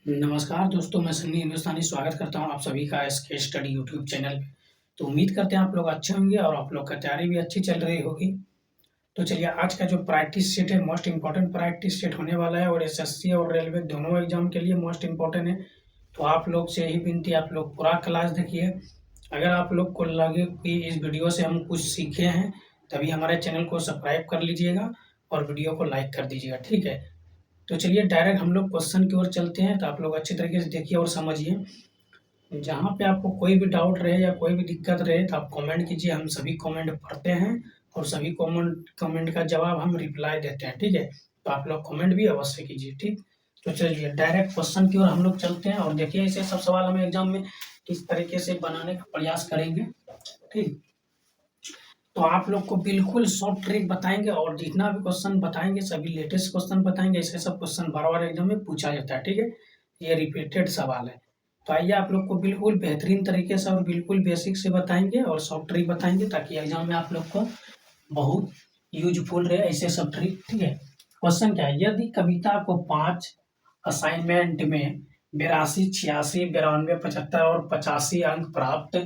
नमस्कार दोस्तों, मैं सन्नी हिंदुस्तानी स्वागत करता हूँ आप सभी का एसके स्टडी यूट्यूब चैनल पे। तो उम्मीद करते हैं आप लोग अच्छे होंगे और आप लोग का तैयारी भी अच्छी चल रही होगी। तो चलिए आज का जो प्रैक्टिस सेट है मोस्ट इम्पोर्टेंट प्रैक्टिस सेट होने वाला है और एसएससी और रेलवे दोनों एग्जाम के लिए मोस्ट इम्पोर्टेंट है। तो आप लोग से यही विनती है, आप लोग पूरा क्लास देखिए। अगर आप लोग को लगे कि इस वीडियो से हम कुछ सीखे हैं तभी हमारे चैनल को सब्सक्राइब कर लीजिएगा और वीडियो को लाइक कर दीजिएगा, ठीक है। तो चलिए डायरेक्ट हम लोग क्वेश्चन की ओर चलते हैं, तो आप लोग अच्छी तरीके से देखिए और समझिए। जहाँ पे आपको कोई भी डाउट रहे या कोई भी दिक्कत रहे तो आप कमेंट कीजिए, हम सभी कमेंट पढ़ते हैं और सभी कमेंट कमेंट का जवाब हम रिप्लाई देते हैं, ठीक है। तो आप लोग कमेंट भी अवश्य कीजिए, ठीक। तो चलिए डायरेक्ट क्वेश्चन की ओर हम लोग चलते हैं और देखिए ऐसे सब सवाल हम एग्जाम में किस तरीके से बनाने का प्रयास करेंगे, ठीक। तो आप लोग को बिल्कुल शॉर्ट ट्रिक बताएंगे और जितना भी क्वेश्चन बताएंगे सभी लेटेस्ट क्वेश्चन बताएंगे। ऐसे सब क्वेश्चन बार बार एग्जाम में पूछा जाता है, ठीक है। ये रिपीटेड सवाल है। तो आइए आप लोग को बिल्कुल बेहतरीन तरीके से और बिल्कुल बेसिक से बताएंगे और शॉर्ट ट्रिक बताएंगे ताकि एग्जाम में आप लोग को बहुत यूजफुल रहे ऐसे सब ट्रिक, ठीक है। क्वेश्चन क्या है, यदि कविता को 5 असाइनमेंट में 82, 86, 92, 75 और 85 अंक प्राप्त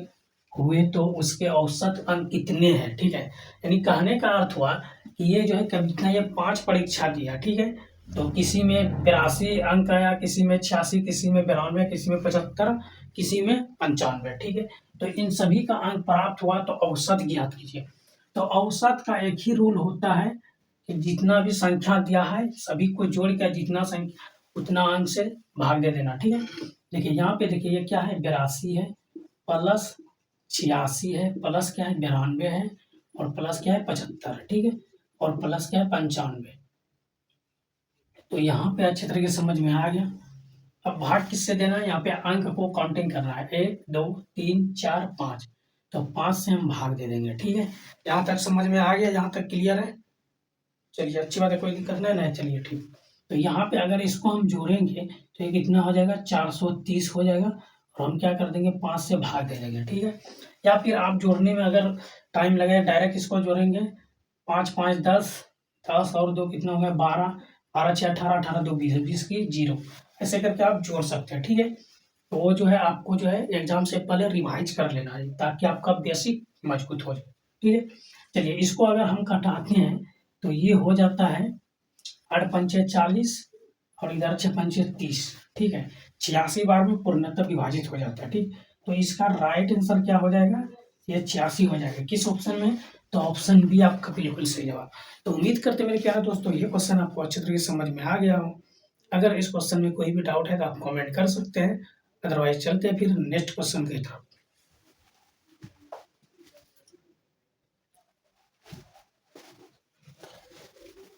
हुए तो उसके औसत अंक कितने हैं, ठीक है। यानी कहने का अर्थ हुआ कि ये जो है कविता ये 5 परीक्षा दिया, ठीक है। तो किसी में 82 अंक आया, किसी में 86, किसी में 92, किसी में 75, किसी में 95, ठीक है। तो इन सभी का अंक प्राप्त हुआ तो औसत ज्ञात कीजिए। तो औसत का एक ही रूल होता है कि जितना भी संख्या दिया है सभी को जोड़ के जितना संख्या उतना अंक से भाग दे देना, ठीक है। देखिए यहाँ पे देखिए ये क्या है, 82 है प्लस 86 है प्लस क्या है 92 है और प्लस क्या है 75, ठीक है। और प्लस क्या है 95। तो यहाँ पे अच्छे तरीके से समझ में आ गया। अब भाग किससे देना है, यहाँ पे अंक को काउंटिंग करना है, 1 2 3 4 5। तो 5 से हम भाग दे देंगे, ठीक है। यहाँ तक समझ में आ गया, यहाँ तक क्लियर है। चलिए अच्छी बात है, कोई दिक्कत नहीं चलिए ठीक। तो यहाँ पे अगर इसको हम जोड़ेंगे तो ये कितना हो जाएगा, 430 हो जाएगा और हम क्या कर देंगे 5 से भाग दे देंगे, ठीक है। या फिर आप जोड़ने में अगर टाइम लगे डायरेक्ट इसको जोड़ेंगे, 5 5 10, 10 और 2 कितना हो गया 12, 12 6 18, 18 2 20, 20 की 0। ऐसे करके आप जोड़ सकते हैं, ठीक है। तो वो जो है आपको जो है एग्जाम से पहले रिवाइज कर लेना है ताकि आपका बेसिक मजबूत हो जाए, ठीक है। चलिए इसको अगर हम घटाते हैं तो ये हो जाता है 8 पंचे 40 और इधर 6 पंचे 30, ठीक है। 86 बार में पूर्णतः विभाजित हो जाता है, ठीक। तो इसका राइट आंसर क्या हो जाएगा, ये 86 हो जाएगा। किस ऑप्शन में, तो ऑप्शन बी आपका बिल्कुल सही जवाब। तो उम्मीद करते मेरे प्यारे दोस्तों ये क्वेश्चन आपको अच्छे तरीके से समझ में आ गया हो। अगर इस क्वेश्चन में कोई भी डाउट है तो आप कमेंट कर सकते हैं, अदरवाइज चलते हैं फिर नेक्स्ट क्वेश्चन की तरफ।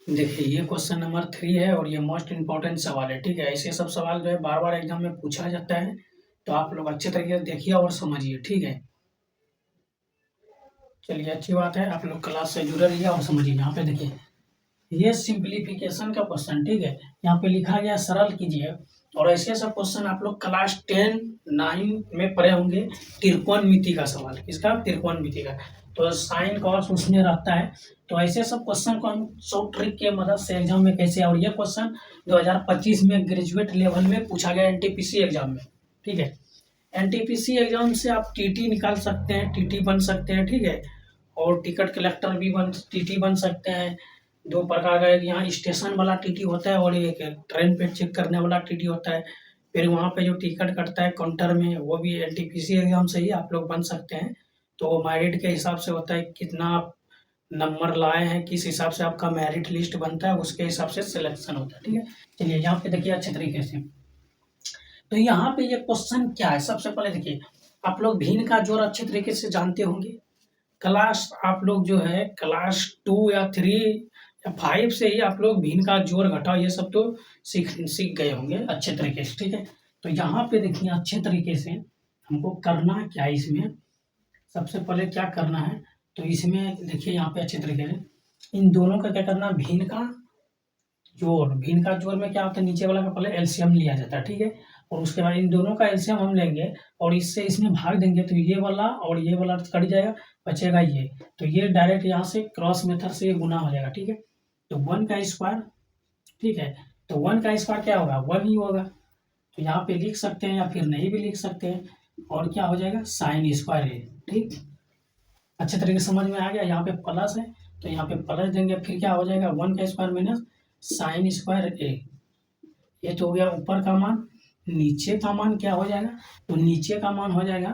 देखिए ये क्वेश्चन नंबर 3 है और ये मोस्ट इम्पोर्टेंट सवाल है, ठीक है। ऐसे सब सवाल जो है बार बार एग्जाम में पूछा जाता है, तो आप लोग अच्छे तरीके से देखिए और समझिए, ठीक है। चलिए अच्छी बात है, आप लोग क्लास से जुड़े रहिए और समझिए। यहाँ पे देखिए ये सिंप्लीफिकेशन का क्वेश्चन, ठीक है। यहाँ पे लिखा गया सरल कीजिए। और ऐसे सब क्वेश्चन आप लोग क्लास 10 9 में पढ़े होंगे। त्रिकोणमिति का सवाल, किसका, त्रिकोणमिति का। तो साइन कॉस उसमें रहता है। तो ऐसे सब क्वेश्चन को हम शॉर्ट ट्रिक के मदद से एग्जाम में कैसे, और ये क्वेश्चन 2025 में ग्रेजुएट लेवल में पूछा गया एनटीपीसी एग्जाम में, ठीक है। एनटीपीसी एग्जाम से आप टीटी निकाल सकते हैं, टीटी बन सकते हैं, ठीक है। और टिकट कलेक्टर भी टीटी बन सकते हैं। दो प्रकार का, एक यहाँ स्टेशन वाला टीटी होता है और एक ट्रेन पे चेक करने वाला टीटी होता है। फिर वहाँ पे जो टिकट कटता है काउंटर में, वो भी एनटीपीसी एग्जाम से ही आप लोग बन सकते हैं। तो मेरिट के हिसाब से होता है, कितना आप नंबर लाए हैं, किस हिसाब से आपका मेरिट लिस्ट बनता है, उसके हिसाब से सिलेक्शन होता है, ठीक है। चलिए यहाँ पे देखिए अच्छे तरीके से। तो यहाँ पे ये क्वेश्चन क्या है, सबसे पहले देखिए आप लोग भिन्न का जोड़ अच्छे तरीके से जानते होंगे। क्लास आप लोग जो है क्लास 2 या 3 या 5 से ही आप लोग भिन्न का जोड़ घटाव ये सब तो सीख गए होंगे अच्छे तरीके से, ठीक है। तो यहाँ पे देखिए अच्छे तरीके से हमको करना क्या है इसमें, सबसे पहले क्या करना है। तो इसमें देखिए यहाँ पे अच्छे तरीके से इन दोनों का क्या करना, भिन्न का जोड़। भिन्न का जोड़ में क्या होता है, नीचे वाला का पहले एलसीएम लिया जाता है, ठीक है। और उसके बाद इन दोनों का एलसीएम हम लेंगे और इससे इसमें भाग देंगे तो ये वाला और ये वाला कट जाएगा, बचेगा ये। तो ये डायरेक्ट यहाँ से क्रॉस मेथड से ये गुना हो जाएगा, ठीक है। तो 1 का स्क्वायर, ठीक है। तो 1 का स्क्वायर क्या होगा, 1 ही होगा। तो यहाँ पे लिख सकते हैं या फिर नहीं भी लिख सकते हैं। और क्या हो जाएगा, साइन स्क्वायर ए। ठीक, अच्छे तरीके से समझ में आ गया। यहाँ पे प्लस है तो यहाँ पे प्लस देंगे, फिर क्या हो जाएगा 1 का स्क्वायर माइनस साइन स्क्वायर ए। ये तो हो गया ऊपर का मान। नीचे का मान क्या हो जाएगा, तो नीचे का मान हो जाएगा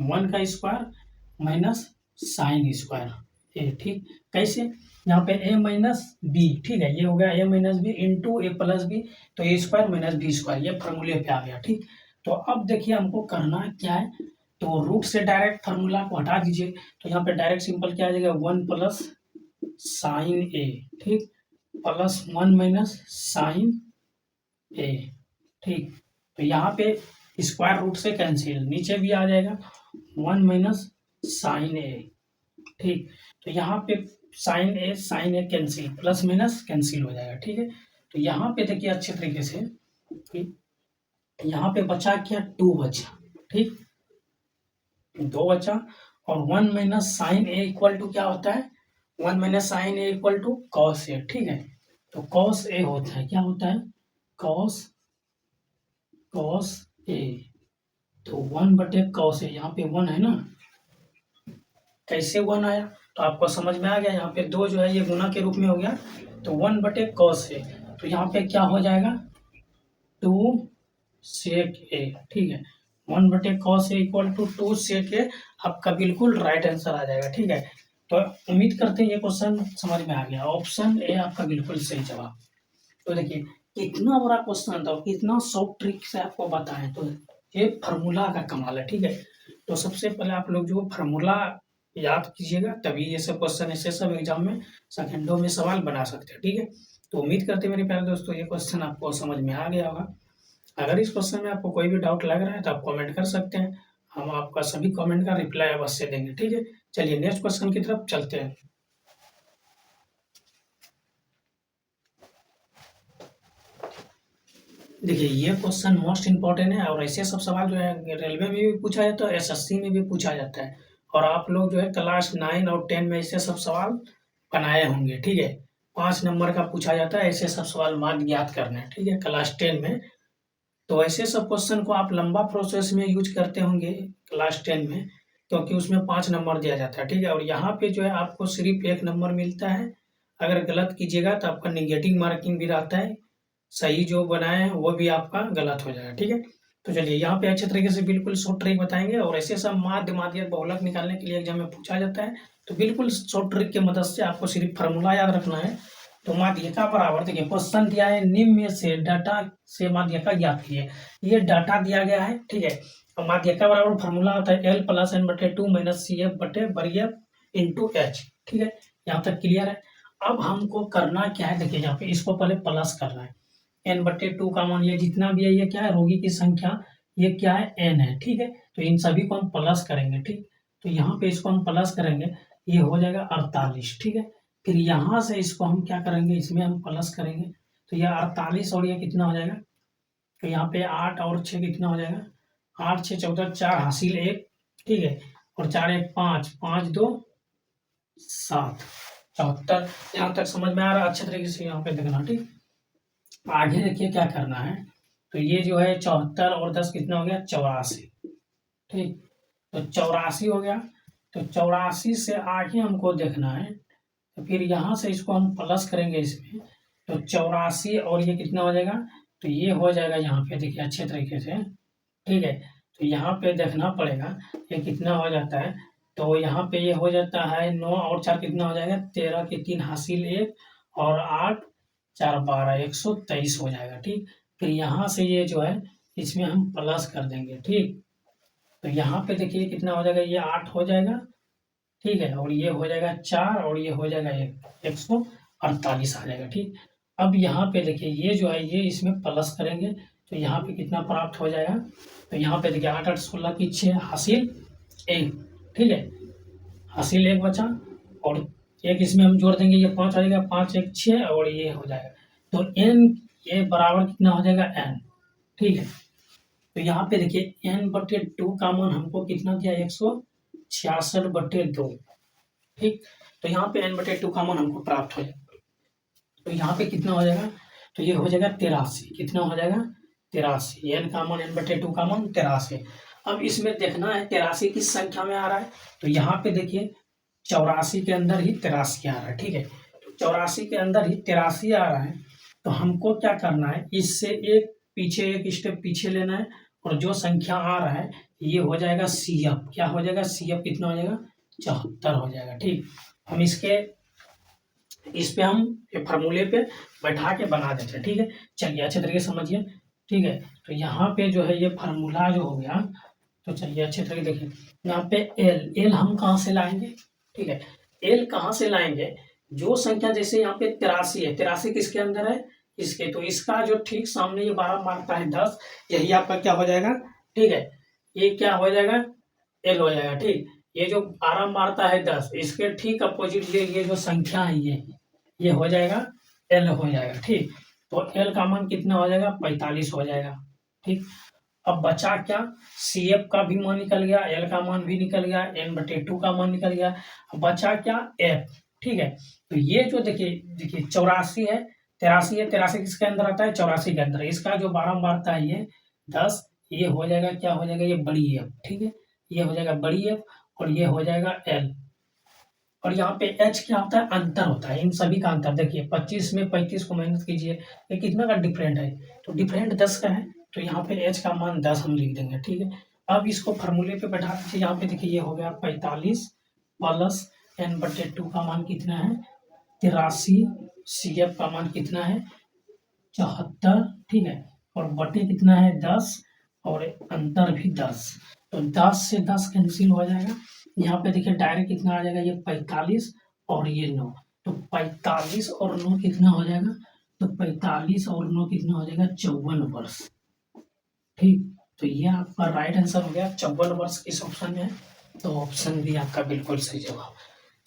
1 का स्क्वायर माइनस साइन स्क्वायर ए। ठीक, कैसे, यहाँ पे ए माइनस बी, ठीक है, ये हो गया ए माइनस बी इंटू ए प्लस बी, तो ए स्क्वायर माइनस बी स्क्वायर, ये फॉर्मूले पे आ गया। ठीक, तो अब देखिए हमको करना क्या है, तो रूट से डायरेक्ट फार्मूला को हटा दीजिए, तो यहाँ पे डायरेक्ट सिंपल क्या आ जाएगा 1 प्लस साइन ए, ठीक, प्लस 1 माइनस साइन ए। ठीक, तो यहाँ पे स्क्वायर रूट से कैंसिल, नीचे भी आ जाएगा 1 माइनस साइन ए। ठीक, तो यहाँ पे साइन ए कैंसिल, प्लस माइनस कैंसिल हो जाएगा। ठीक है, तो यहाँ पे देखिए अच्छे तरीके से, यहाँ पे बचा क्या, 2 बचा। ठीक, 2 बचा, और 1 minus sign A equal to क्या होता है, 1 minus sign A equal to cos A. ठीक है, तो कॉस ए होता है, क्या होता है, कॉस ए, तो 1/cos ए, यहाँ पे 1 है ना, कैसे 1 आया, तो आपको समझ में आ गया। यहाँ पे 2 जो है ये गुना के रूप में हो गया, तो 1/cos ए, तो यहाँ पे क्या हो जाएगा 2 sec ए। ठीक है, 1/cos A equal to 2 sec A, आपका बिल्कुल राइट आंसर आ जाएगा। ठीक है, तो उम्मीद करते हैं ये क्वेश्चन समझ में आ गया। ऑप्शन ए आपका बिल्कुल सही जवाब। तो देखिए कितना बड़ा क्वेश्चन था, कितना शॉर्ट ट्रिक से आपको बताएं, तो ये फार्मूला का कमाल है। ठीक है, तो सबसे पहले आप लोग जो फार्मूला याद कीजिएगा, तभी ये सब क्वेश्चन ऐसे सब एग्जाम में सेकंडों में सवाल बना सकते हैं। ठीक है, तो उम्मीद करते हैं मेरे प्यारे दोस्तों ये क्वेश्चन आपको समझ में आ गया होगा। अगर इस क्वेश्चन में आपको कोई भी डाउट लग रहा है तो आप कमेंट कर सकते हैं, हम आपका सभी कमेंट का रिप्लाई अवश्य देंगे। ठीक है, चलिए नेक्स्ट क्वेश्चन की तरफ चलते हैं। देखिए ये क्वेश्चन मोस्ट इंपॉर्टेंट है, और ऐसे सब सवाल जो है रेलवे में भी पूछा जाता है, एसएससी में भी पूछा जाता है, और आप लोग जो है क्लास 9 और 10 में ऐसे सब सवाल बनाए होंगे। ठीक है, 5 नंबर का पूछा जाता है, ऐसे सब सवाल मान याद करना है। ठीक है, क्लास 10 में, तो ऐसे सब क्वेश्चन को आप लंबा प्रोसेस में यूज करते होंगे क्लास 10 में, क्योंकि उसमें 5 नंबर दिया जाता है। ठीक है, और यहाँ पे जो है आपको सिर्फ 1 नंबर मिलता है, अगर गलत कीजिएगा तो आपका निगेटिव मार्किंग भी रहता है, सही जो बनाए हैं वो भी आपका गलत हो जाएगा। ठीक है, तो चलिए यहाँ पे अच्छे तरीके से बिल्कुल शॉर्ट ट्रिक बताएंगे, और ऐसे सब माध्य माध्यक बहुलक निकालने के लिए एग्जाम में पूछा जाता है, तो बिल्कुल शॉर्ट ट्रिक की मदद से आपको सिर्फ फार्मूला याद रखना है। तो माध्यिका बराबर, देखिए क्वेश्चन दिया है निम्न में से डाटा से माध्यिका ज्ञात कीजिए, ये डाटा दिया गया है। ठीक है, तो माध्यिका बराबर फार्मूला होता है L + N/2 - CF/वर्ग इंटू H। ठीक है, यहाँ तक क्लियर है। अब हमको करना क्या है, देखिए यहाँ पे इसको पहले प्लस करना है, N/2 का मान, ये जितना भी है ये क्या है, रोगी की संख्या, ये क्या है n है। ठीक है, तो इन सभी को हम प्लस करेंगे। ठीक, तो यहाँ पे इसको हम प्लस करेंगे, ये हो जाएगा 48। ठीक है, फिर यहाँ से इसको हम क्या करेंगे, इसमें हम प्लस करेंगे, तो ये 48 और ये कितना हो जाएगा, तो यहाँ पे 8 और 6 कितना हो जाएगा, 8 6 14, 4 हासिल 1। ठीक है, और 4 1 5, 5 2 7, 74। यहाँ तक समझ में आ रहा है, अच्छे तरीके से यहाँ पे देखना। ठीक, आगे देखिए क्या करना है, तो ये जो है 74 और 10 कितना हो गया, 84। ठीक, तो 84 हो गया, तो 84 से आगे हमको देखना है, तो फिर यहाँ से इसको हम प्लस करेंगे इसमें, तो 84 और ये कितना हो जाएगा, तो ये हो जाएगा यहाँ पे देखिए अच्छे तरीके से। ठीक है, तो यहाँ पे देखना पड़ेगा ये कितना हो जाता है, तो यहाँ पे ये हो जाता है 9 और 4 कितना हो जाएगा, 13 के 3 हासिल 1, और 8 4 12, 123 हो जाएगा। ठीक, फिर यहाँ से ये जो है इसमें हम प्लस कर देंगे। ठीक, तो यहाँ पे देखिए कितना हो जाएगा, ये 8 हो जाएगा। ठीक है, और ये हो जाएगा 4, और ये हो जाएगा 148 आ जाएगा। ठीक, अब यहाँ पे देखिए ये जो है ये इसमें प्लस करेंगे, तो यहाँ पे कितना प्राप्त हो जाएगा, तो यहाँ पे देखिए 8 8 16 की 6 हासिल 1। ठीक है, हासिल 1 बचा, और एक इसमें हम जोड़ देंगे, ये 5 आ जाएगा, 5 1 6, और ये हो जाएगा, तो n ये बराबर कितना हो जाएगा n। ठीक है, तो यहाँ पे देखिए N/2 का मान हमको कितना दिया, 166/2। ठीक, तो यहाँ पे N/2 का मान हमको प्राप्त हो जाएगा, तो यहाँ पे कितना हो जाएगा, तो ये हो जाएगा 83, कितना हो जाएगा 83, एन कॉमन, एन बटे 2 कॉमन 83। अब इसमें देखना है 83 किस संख्या में आ रहा है, तो यहाँ पे देखिए 84 के अंदर ही 83 आ रहा है, ठीक है। तो 84 के अंदर ही 83 आ रहा है, तो हमको क्या करना है, इससे एक पीछे, एक स्टेप पीछे लेना है, और जो संख्या आ रहा है ये हो जाएगा CF, क्या हो जाएगा CF, कितना हो जाएगा 74 हो जाएगा, ठीक। हम इस पे हम ये फार्मूले पे बैठा के बना देते हैं, ठीक है। चलिए अच्छे तरीके से समझिए, ठीक है। तो यहाँ पे जो है ये फार्मूला जो हो गया, तो चलिए अच्छे तरीके देखिए, यहाँ पे एल हम कहाँ से लाएंगे, ठीक है। एल कहाँ से लाएंगे, जो संख्या जैसे यहाँ पे 83 है, 83 किसके अंदर है, इसके, तो इसका जो ठीक सामने ये 12 मारता है 10, यही आपका क्या हो जाएगा, ठीक है। ये क्या हो जाएगा, एल हो जाएगा, ठीक। ये जो 12 मारता है 10, इसके ठीक अपोजिट ये जो संख्या है ये हो जाएगा एल हो जाएगा, ठीक। तो एल का मान कितना हो जाएगा 45 हो जाएगा, ठीक। अब बचा क्या, CF का भी मान निकल गया, एल का मान भी निकल गया, n बटे 2 का मान निकल गया, अब बचा क्या F, ठीक है। तो ये जो देखिए 84 है, 83 है, 83 किसके अंदर आता है 84 के अंदर, इसका जो 12 मारता है ये 10, ये हो जाएगा क्या हो जाएगा, ये बड़ी F, ठीक है। ये हो जाएगा बड़ी F, और ये हो जाएगा L, और यहाँ पे H क्या होता है, अंतर होता है, इन सभी का अंतर। देखिए 25 में 35 को माइनस कीजिए, ये कितना का डिफरेंट है, तो डिफरेंट 10 का है, तो यहाँ पे H का मान 10 हम लिख देंगे, ठीक है। अब इसको फार्मूले पे बैठा दीजिए, यहाँ पे देखिए ये हो गया 45 प्लस n बटे 2 का मान कितना है 83, CF का मान कितना है 74, ठीक है, और बटे कितना है 10, और अंतर भी 10, तो 10 से 10 कैंसिल हो जाएगा। यहाँ पे देखिए डायरेक्ट कितना आ जाएगा, ये 45 और ये 9, तो 45 और 9 कितना हो जाएगा, तो 45 और 9 कितना हो जाएगा 54 वर्ष, ठीक। तो ये आपका राइट आंसर हो गया, 54 वर्ष किस ऑप्शन में है, तो ऑप्शन भी आपका बिल्कुल सही जवाब।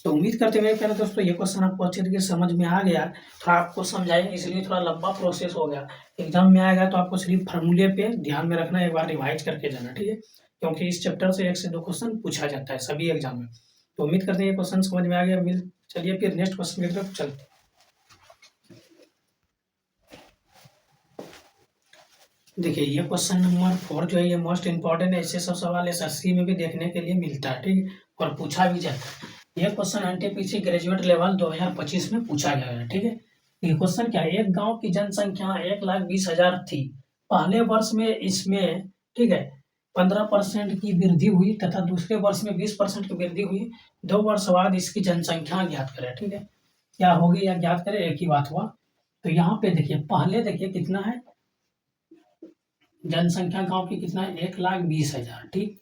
तो उम्मीद करते हैं मेरे प्यारे दोस्तों ये क्वेश्चन आपको अच्छे तरीके से समझ में आ गया, थोड़ा आपको समझाएं इसलिए थोड़ा लंबा प्रोसेस हो गया। एग्जाम में आएगा तो आपको सिर्फ फार्मूले पे ध्यान में रखना, एक बार रिवाइज करके जाना, ठीक है, क्योंकि इस चैप्टर से 1 से 2 क्वेश्चन पूछा जाता है सभी एग्जाम में। तो उम्मीद करते हैं ये क्वेश्चन समझ में आ गया। चलिए फिर नेक्स्ट क्वेश्चन की तरफ चलते हैं। देखिए ये क्वेश्चन नंबर 4 जो है ये मोस्ट इंपॉर्टेंट है, ऐसे सब सवाल SSC में भी देखने के लिए मिलता है, ठीक, और पूछा भी जाता है। ये क्वेश्चन NTPC ग्रेजुएट लेवल 2025 में पूछा गया है, ठीक है। ये क्वेश्चन क्या है, एक गांव की जनसंख्या 1,20,000 थी, पहले वर्ष में इसमें, ठीक है, 15% की वृद्धि हुई तथा दूसरे वर्ष में 20% की वृद्धि हुई, 2 वर्ष बाद इसकी जनसंख्या ज्ञात करें, ठीक है। क्या होगी या ज्ञात करें, एक ही बात हुआ। तो यहाँ पे देखिए पहले देखिए कितना है जनसंख्या गांव की, कितना है 1,20,000, ठीक।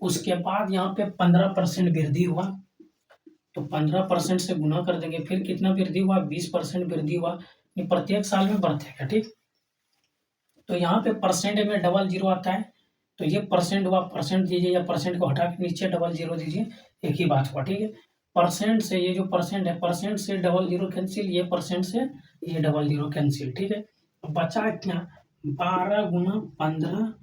उसके बाद यहाँ पे 15% वृद्धि हुआ, तो 15% से गुना कर देंगे, फिर कितना वृद्धि हुआ 20% वृद्धि हुआ, ये प्रत्येक साल में बढ़ेगा, ठीक। तो यहाँ पे परसेंट में डबल जीरो आता है, तो ये परसेंट हुआ, परसेंट दीजिए या परसेंट को हटा के नीचे डबल जीरो दीजिए, एक ही बात हुआ, ठीक है। परसेंट से ये जो परसेंट है, परसेंट से डबल जीरो कैंसिल, ये परसेंट से ये डबल जीरो कैंसिल, ठीक है। अब बचा क्या 12 गुना 15,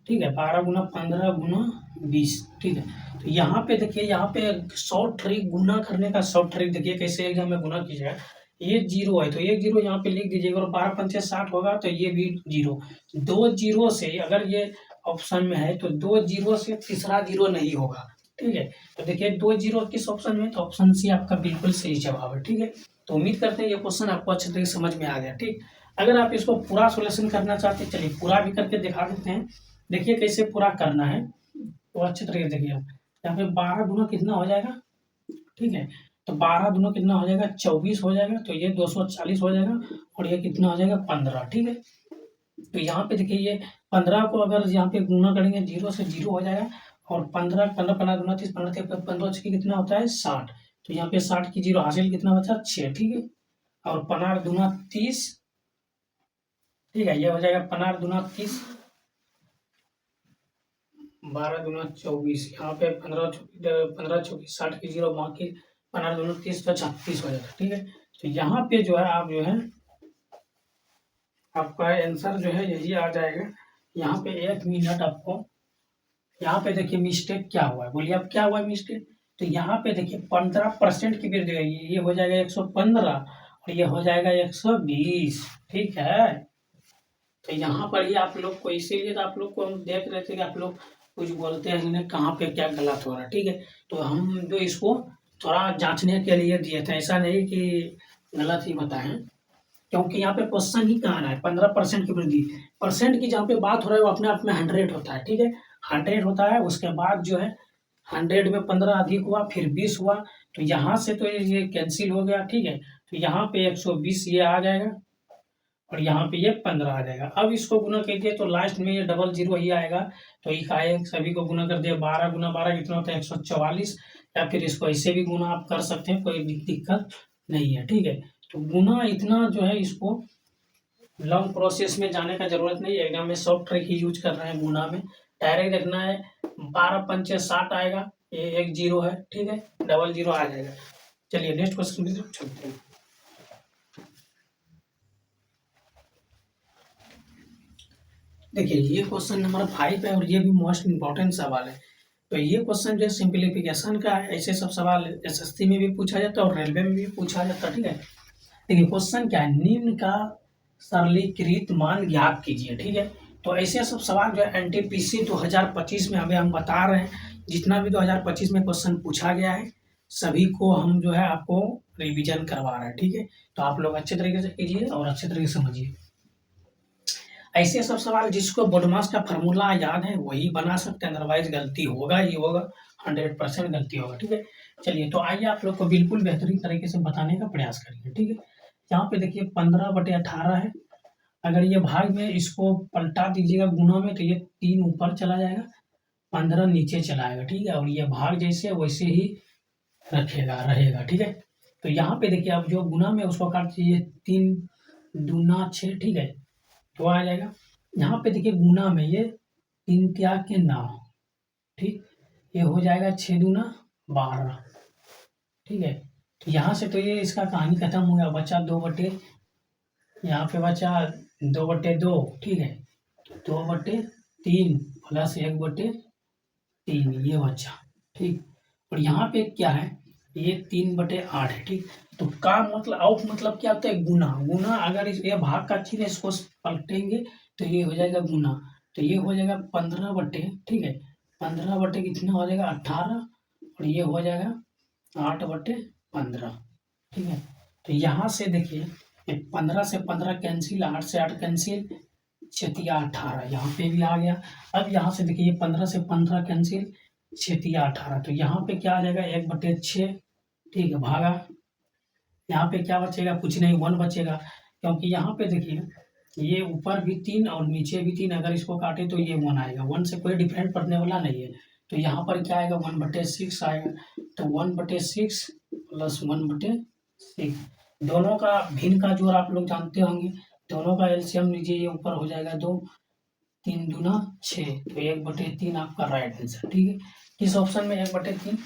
ठीक है, 12 गुना 15 गुना 20, ठीक है। तो यहाँ पे देखिए, यहाँ पे शॉर्ट ट्रिक गुना करने का शॉर्ट ट्रिक देखिए कैसे एग्जाम में गुना कीजिएगा। ये जीरो है तो एक जीरो यहाँ पे लिख दीजिएगा, और 12 पंचे 60 होगा, तो ये भी जीरो, 2 जीरो से अगर ये ऑप्शन में है तो 2 जीरो से तीसरा जीरो नहीं होगा, ठीक है। तो देखिए 2 जीरो किस ऑप्शन में, तो ऑप्शन सी आपका बिल्कुल सही जवाब है, ठीक है। तो उम्मीद करते हैं ये क्वेश्चन आपको अच्छे तरीके से समझ में आ गया, ठीक। अगर आप इसको पूरा सोल्यूशन करना चाहते हैं, चलिए पूरा भी करके दिखा देते हैं। देखिए कैसे पूरा करना है, तो अच्छे तरीके से देखिए, यहाँ पे 12 गुना कितना हो जाएगा, ठीक है। तो 12 गुना कितना हो जाएगा 24 हो जाएगा, तो ये 240 हो जाएगा, और ये कितना हो जाएगा 15, ठीक है। तो यहाँ पे देखिए ये 15 को अगर यहाँ पे गुना करेंगे, जीरो से जीरो हो जाएगा, और 15 15 15 गुना 30, 15 कितना होता है 60, तो यहाँ पे 60 की जीरो हासिल कितना बचा 6, ठीक है। और 15 दूना 30, ठीक है, ये हो जाएगा 15 दूना 30, 12 दूना 24, यहाँ पे 15 चौबीस 60 की जीरो, वहाँ की 15 दूना 30, तो 36 हो जाएगा, ठीक है। तो यहाँ पे जो है आप जो है आपका आंसर जो है यही आ जाएगा। यहाँ पे 1 मिनट आपको, यहाँ पे देखिए मिस्टेक क्या हुआ है, बोलिए अब क्या हुआ है मिस्टेक। तो यहाँ पे देखिए 15% की वृद्धि हुई, ये हो जाएगा 115, और ये हो जाएगा 120, ठीक है। तो यहाँ पर ही आप लोग को, इसीलिए तो आप लोग को हम देख रहे थे कि आप लोग कुछ बोलते हैं इन्हें कहाँ पे क्या गलत हो रहा है, ठीक है। तो हम जो इसको थोड़ा जांचने के लिए दिए थे, ऐसा नहीं कि गलत ही बताएं, क्योंकि यहाँ पे क्वेश्चन ही कहाँ है 15% की वृद्धि। परसेंट की जहाँ पे बात हो रहा है वो अपने आप में 100 होता है, ठीक है। 100 होता है, उसके बाद जो है 100 में 15 अधिक हुआ, फिर 20 हुआ, तो यहाँ से तो ये कैंसिल हो गया, ठीक है। तो यहाँ पे 120 ये आ जाएगा और यहाँ पे ये 15 आ जाएगा। अब इसको गुना कीजिए तो लास्ट में ये डबल जीरो ही आएगा। तो इकाई सभी को गुना कर दिया, 12 गुना 12 कितना होता है 144, या फिर इसको ऐसे भी गुना आप कर सकते हैं, कोई दिक्कत नहीं है, ठीक है। तो गुना इतना जो है, इसको लॉन्ग प्रोसेस में जाने का जरूरत नहीं है, एकदम में सॉफ्ट ट्रिक ही यूज कर रहे हैं गुना में। डायरेक्ट देखना है, 12 पंचे 60 आएगा, ये एक जीरो है, ठीक है, डबल जीरो आ जाएगा। चलिए नेक्स्ट क्वेश्चन की तरफ चलते हैं। देखिए ये क्वेश्चन नंबर 5 है और ये भी मोस्ट इम्पोर्टेंट सवाल है। तो ये क्वेश्चन जो है सिंप्लीफिकेशन का है। ऐसे सब सवाल एसएससी में भी पूछा जाता है और रेलवे में भी पूछा जाता है, ठीक है। देखिए क्वेश्चन क्या है, निम्न का सरलीकृत मान ज्ञात कीजिए, ठीक है। तो ऐसे सब सवाल जो है एनटीपीसी 2025 में हमें हम बता रहे हैं, जितना भी 2025 में क्वेश्चन पूछा गया है सभी को हम जो है आपको रिवीजन करवा रहे हैं, ठीक है। तो आप लोग अच्छे तरीके से कीजिए और अच्छे तरीके से समझिए। ऐसे सब सवाल जिसको बोडमास का फार्मूला याद है वही बना सकते हैं, अदरवाइज गलती होगा ही होगा, 100% गलती होगा, ठीक है। चलिए तो आइए आप लोग को बिल्कुल बेहतरीन तरीके से बताने का प्रयास करिए, ठीक है। यहाँ पे देखिए 15/18 है, अगर ये भाग में इसको पलटा दीजिएगा गुना में तो ये 3 ऊपर चला जाएगा, 15 नीचे चला आएगा, ठीक है। और ये भाग जैसे वैसे ही रहेगा, ठीक है। तो यहाँ पे देखिए अब जो गुना में उसको काट दीजिए, 3 दूना 6, ठीक है, तो आ जाएगा। यहाँ पे देखिए गुना में ये 3 त्याग के 9, ठीक, ये हो जाएगा 6 दूना 12, ठीक है। तो यहाँ से तो ये इसका कहानी खत्म हो गया, बचा 2/, यहाँ पे बचा 2/2, ठीक है, 2/3 प्लस 1/3 ये बचा, ठीक। और यहाँ पे क्या है, ये 3/8 है, ठीक। तो का मतलब आउट मतलब क्या होता है, गुना। गुना अगर ये भाग का चिन्ह इसको पलटेंगे तो ये हो जाएगा गुना, तो ये हो जाएगा 15/, ठीक है, 15/, कितना हो जाएगा 18, और ये हो जाएगा 8/15, ठीक है। तो यहाँ से देखिए 15 से 15 कैंसिल, 8 से 8 कैंसिल, 6×18 यहाँ पे भी आ गया। अब यहाँ से देखिए 15 से 15 कैंसिल, 6×18, तो यहाँ पे क्या आ जाएगा 1/6, ठीक है, भागा। यहाँ पे क्या बचेगा, कुछ नहीं, 1 बचेगा, क्योंकि यहाँ पे देखिए ये ऊपर भी 3 और नीचे भी 3, अगर इसको काटे तो ये 1 आएगा, 1 से कोई डिफरेंट पड़ने वाला नहीं है। तो यहाँ पर क्या आएगा 1/6 आएगा, तो 1/6 प्लस 1/6, दोनों का भिन्न का जोड़ आप लोग जानते होंगे, दोनों का एलसीएम लीजिए, ये ऊपर हो जाएगा 2, 3 दूना 6, तो 1/3 आपका राइट आंसर, ठीक है। किस ऑप्शन में 1/3,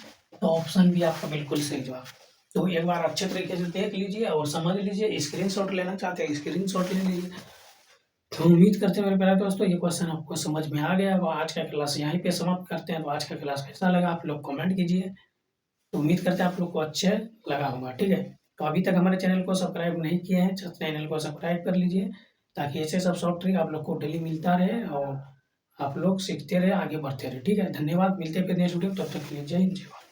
तो ऑप्शन भी आपका बिल्कुल सही जवाब। तो एक बार अच्छे तरीके से देख लीजिए और समझ लीजिए, स्क्रीनशॉट लेना चाहते हैं स्क्रीनशॉट ले लीजिए। तो उम्मीद करते हैं मेरे प्यारे दोस्तों ये क्वेश्चन आपको समझ में आ गया। वो आज का क्लास यहीं पे समाप्त करते हैं। तो आज का क्लास कैसा लगा आप लोग कमेंट कीजिए। तो उम्मीद करते हैं आप लोग को अच्छे लगा होगा, ठीक है। तो अभी तक हमारे चैनल को सब्सक्राइब नहीं किए हैं, चैनल को सब्सक्राइब कर लीजिए, ताकि ऐसे सब शॉर्ट ट्रिक आप लोग को डेली मिलता रहे और आप लोग सीखते रहे, आगे बढ़ते रहे, ठीक है। धन्यवाद, मिलते हैं फिर नेक्स्ट वीडियो, तब तक के लिए जय हिंद, जय भारत।